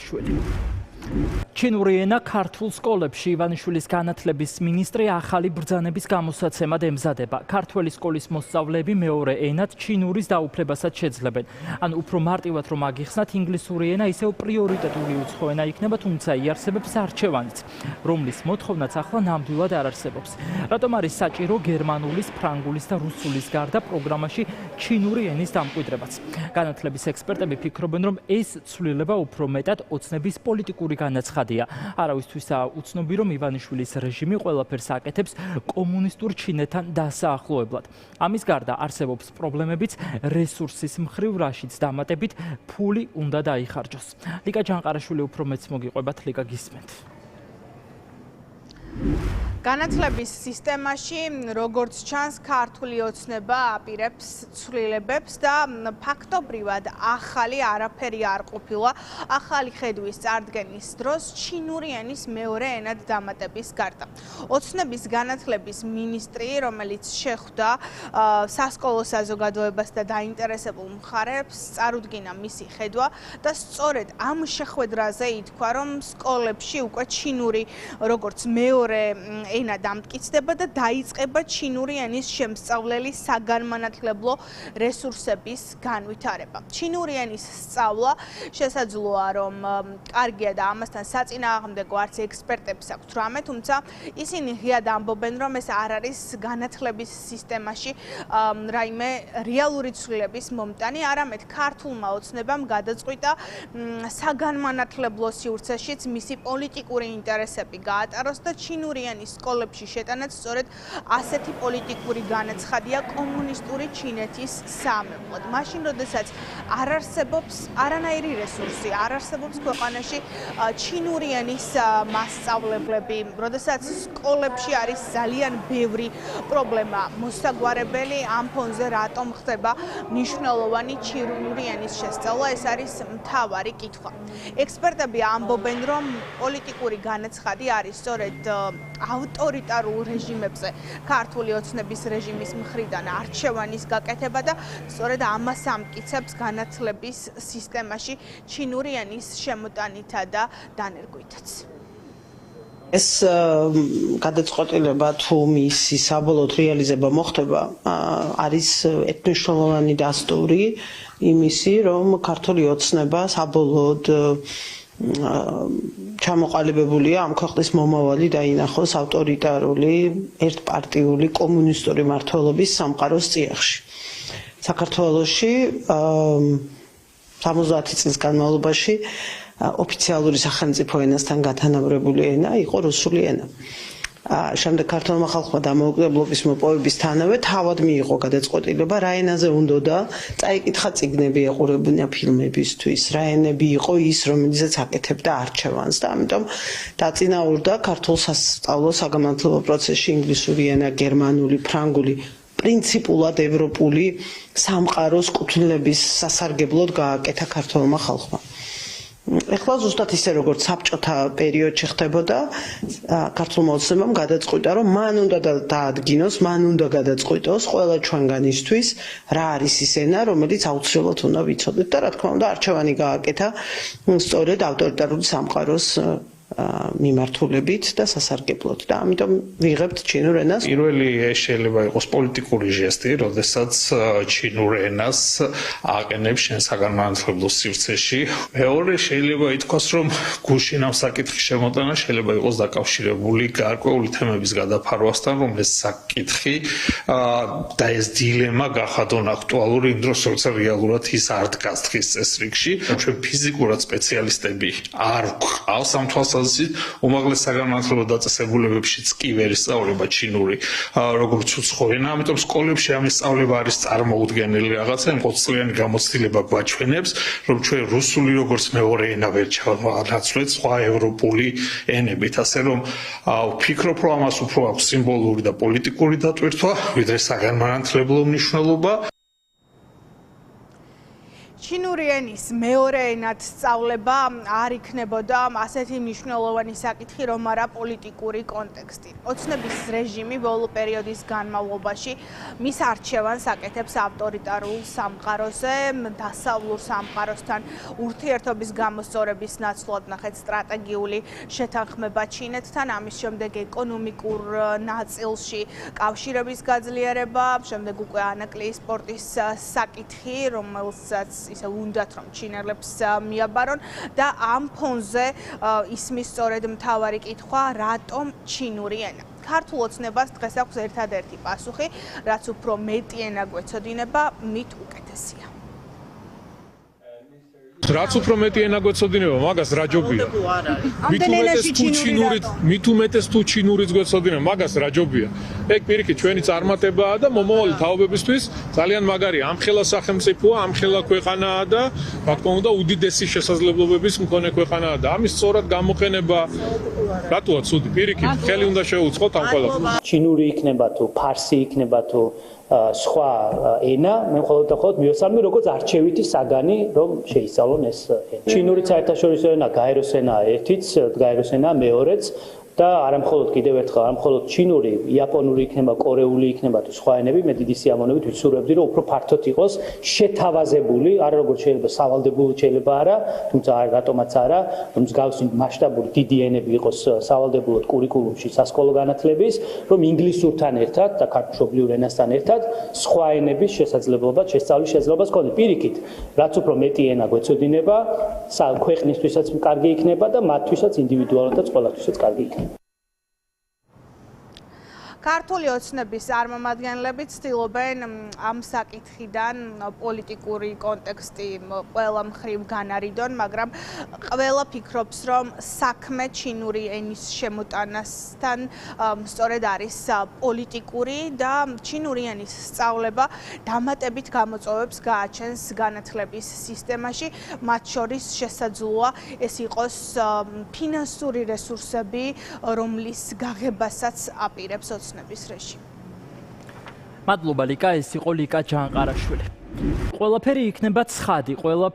ივანიშვილი. ჩინური ენა ქართულ სკოლებში ივანიშვილის განათლების მინისტრი ახალი ბრძანების გამოსაცემად ემზადება. ქართველი სკოლის მოსწავლეები მეორე ენად ჩინურის დაუფლებასაც შეძლებენ. ან უფრო მარტივად რომ აგიხსნათ, ინგლისური ენა ისევ პრიორიტეტული უცხო ენა იქნება, თუმცა იარსებებს არჩევანიც, რომლის მოთხოვნაც ახლა ნამდვილად არ არსებობს. რატომ არის საჭირო გერმანულის, ფრანგულის და რუსულის გარდა პროგრამაში ჩინური ენის დამკვიდრებაც? განათლების ექსპერტები ფიქრობენ, რომ ეს ცვლილება უფრო მეტად ოცნების პოლიტიკური განაცხადია. არავისთვისაა უცნობი, რომ ივანიშვილის რეჟიმი ყველაფერს აკეთებს კომუნისტურ ჩინეთთან დასაახლოებლად. ამის გარდა არსებობს პრობლემებიც რესურსის მხრივ, რაშიც დამატებით ფული უნდა დაიხარჯოს. ლიკა ჯანყარაშვილი უფრო მეც მოგიყვებათ, ლიკა გისმენთ. განათლების სისტემაში, როგორც ჩანს, ქართული ოცნება აპირებს ცვლილებებს და ფაქტობრივად ახალი არაფერი არ ყოფილა. ახალი ხედვის წარდგენის დროს ჩინური ენის მეორე ენად დამატების გარდა. ოცნების განათლების მინისტრი, რომელიც შეხვდა სასკოლო საზოგადოებას და დაინტერესებულ მხარეებს, წარუდგინა მისი ხედვა და სწორედ ამ შეხვედრაზე ითქვა, რომ სკოლებში უკვე ჩინური როგორც მეორე ენა დამტკიცდება და დაიწყება ჩინური ენის შემსწავლელი საგანმანათლებლო რესურსების განვითარება. ჩინური ენის სწავლა შესაძლოა, რომ კარგია და ამასთან საწინააღმდეგო არც ექსპერტებს აქვთ რამე, თუმცა ისინი ღიად ამბობენ, რომ ეს არ არის განათლების სისტემაში რაიმე რეალური ცვლილების მომტანი, არამედ ქართულმა ოცნებამ გადაწყვიტა საგანმანათლებლო სივრცეშიც მისი პოლიტიკური ინტერესები გაატაროს და ჩინური ენის სკოლებში შეტანაც სწორედ ასეთი პოლიტიკური განაცხადია კომუნისტური ჩინეთის სამეფოდ. მაშინ, როდესაც არ არსებობს არანაირი რესურსი, არ არსებობს ქვეყანაში ჩინური ენის მასწავლებლები, როდესაც სკოლებში არის ძალიან ბევრი პრობლემა მოსაგვარებელი, ამ ფონზე რატომ ხდება მნიშვნელოვანი ჩინური ენის შესწავლა, ეს არის მთავარი კითხვა. ექსპერტები ამბობენ, რომ პოლიტიკური განაცხადი არის სწორედ ავტორიტარულ რეჟიმებზე ქართული ოცნების რეჟიმის მხრიდან არჩევანის გაკეთება და სწორედ ამას ამტკიცებს განათლების სისტემაში ჩინური ენის შემოტანითა და დანერგვითაც. ეს გადაწყვეტილება თუ მისი საბოლოოდ რეალიზება მოხდება, არის ეთნმშრომლოვანი დასტური იმისი, რომ ქართული ოცნება საბოლოოდ ჩამოყალიბებულია ამ ქვეყნის მომავალი დაინახოს ავტორიტარული, ერთპარტიული, კომუნისტური მმართველობის სამყაროს წიაღში. საქართველოში 70 წლის განმავლობაში ოფიციალური სახელმწიფო ენასთან გათანაბრებული ენა იყო რუსული ენა. შემდეგ ქართულმა ხალხმა დამოუკიდებლობის მოპოვებისთანავე თავად მიიღო გადაწყვეტილება, რა ენაზე უნდა წაიკითხა წიგნები, ეყურებინა ფილმებისთვის, რა ენები იყო ის, რომელიცაც აკეთებდა არჩევანს და ამიტომ დაწინაურდა ქართულ სასწავლო საგანმანათლებლო პროცესში ინგლისური ენა, გერმანული, ფრანგული პრინციპულად ევროპული სამყაროს კუთვნილების სასარგებლოდ გააკეთა ქართულმა ხალხმა. ეხლა ზუსტად ისე როგორც საბჭოთა პერიოდში ხდებოდა, ქართულმა ოცნებამ გადაწყვიტა, რომ მან უნდა დაადგინოს, მან უნდა გადაწყვიტოს ყველა ჩვენგანისთვის, რა არის ის ენა, რომელიც აუცილებლად უნდა ვიცოდეთ და რა თქმა უნდა არჩევანი გააკეთა სწორედ ავტორიტარული სამყაროს მიმართულებით და სასარგებლოდ და ამიტომ ვიღებთ ჩინურ ენას. პირველი ეს შეიძლება იყოს პოლიტიკური ჟესტი, როდესაც ჩინურ ენას აყენებს შენ საგანმანათლებლო სივრცეში. მეორე შეიძლება ითქვას, რომ გუშინ ამ საკითხის შემოტანა შეიძლება იყოს დაკავშირებული გარკვეული თემების გადაფარვასთან, რომ ეს საკითხი და ეს დილემა გახადონ აქტუალური იმ დროს, როცა რეალურად ის არ დგას დღის წესრიგში. ჩვენ ფიზიკურად სპეციალისტები არ გვყავს ამ უმაღლეს საგანმანათლებლო დაწესებულებებშიც კი ვერ ისწავლება ჩინური როგორც უცხო ენა, ამიტომ სკოლებში ამის სწავლება არის წარმოუდგენელი რაღაცა, იმყოცლიანი გამოცდილება გვაჩვენებს, რომ ჩვენ რუსული როგორც მეორე ენა ვერ ჩავანაცვლეთ სხვა ევროპული ენებით, ასე რომ ვფიქრობ, რომ ამას უფრო აქვს სიმბოლური და პოლიტიკური დატვირთვა, ვიდრე საგანმანათლებლო მნიშვნელობა. ჩინური ენის მეორე ენად სწავლება არ იქნებოდა ასეთი მნიშვნელოვანი საკითხი, რომ არა პოლიტიკური კონტექსტი. ოცნების რეჟიმი ბოლო პერიოდის განმავლობაში მის არჩევანს აკეთებს ავტორიტარულ სამყაროზე, დასავლურ სამყაროსთან ურთიერთობის გამოსწორების ნაცვლად ნახეთ სტრატეგიული შეთანხმება ჩინეთთან, ამის შემდეგ ეკონომიკურ ნაწილში კავშირების გაძლიერება, შემდეგ უკვე ანაკლიის პორტის საკითხი, რომელსაც ისე უნდათ რომ ჩინელებს მიაბარონ და ამ ფონზე ისმის სწორედ მთავარი კითხვა, რატომ ჩინური ენა? ქართულ ოცნებას დღეს აქვს ერთადერთი პასუხი, რაც უფრო მეტი ენა გვეცოდინება, მით უკეთესია. რაც უფრო მეტი ენა გვეცოდინება, მაგას რა ჯობია? მით უმეტეს თუ ჩინურიც გვეცოდინება, მაგას რა ჯობია? ეგ პირიქით ჩვენი წარმატებაა და მომავალი თაობებისთვის ძალიან მაგარია. ამხელა სახელმწიფოა, ამხელა ქვეყანაა და რა თქმა უნდა უდიდესი შესაძლებლობების მქონე ქვეყანაა და ამის სწორად გამოყენება რატოა ცუდი? პირიქით ხელი უნდა შეუწყოთ ამ ყველაფერს. ჩინური იქნება თუ ფარსი იქნება თუ სხვა ენა, მე მხოლოდ მივესალმე როგორც არჩევითი საგანი, რომ შეისწავლონ ეს ენა. ჩინური საერთაშორისო ენა გაეროს ენაა ერთიც, გაეროს ენაა მეორეც და არა მხოლოდ კიდევ ერთხელ, არა მხოლოდ ჩინური, იაპონური იქნება, კორეული იქნება თუ სხვა ენები, მე დიდი სიამოვნებით ვისურვებდი, რომ უფრო ფართოდ იყოს შეთავაზებული, არა როგორც შეიძლება სავალდებულო შეიძლება არა, თუმცა რატომაც არა, მსგავსი მასშტაბური დიდი ენები იყოს სავალდებულოდ კურიკულუმში სასკოლო განათლების, რომ ინგლისურთან ერთად და ქართულშობლიურ ენასთან ერთად სხვა ენების შესაძლებლობა, შესწავლის შესაძლებლობას ქონდეს. პირიქით, რაც უფრო მეტი ენა გვეცოდინება, ქვეყნისთვისაც კარგი იქნება და მათთვისაც ინდივიდუალურადაც ყველათვისაც კარგი იქნება. ქართული ოცნების წარმომადგენლები ცდილობენ ამ საკითხიდან პოლიტიკური კონტექსტი ყველა მხრივ განარიდონ, მაგრამ ყველა ფიქრობს, რომ საქმე ჩინური ენის შემოტანასთან სწორედ არის პოლიტიკური და ჩინური ენის სწავლება დამატებით გამოწვევებს გააჩენს განათლების სისტემაში, მათ შორის შესაძლოა ეს იყოს ფინანსური რესურსები, რომლის გაღებასაც აპირებს ოცნების რეჟიმი. მადლობა ლიკა, ეს იყო ლიკა ჯანყარაშვილი. ყველაფერი იქნება ცხადი, ყველაფერი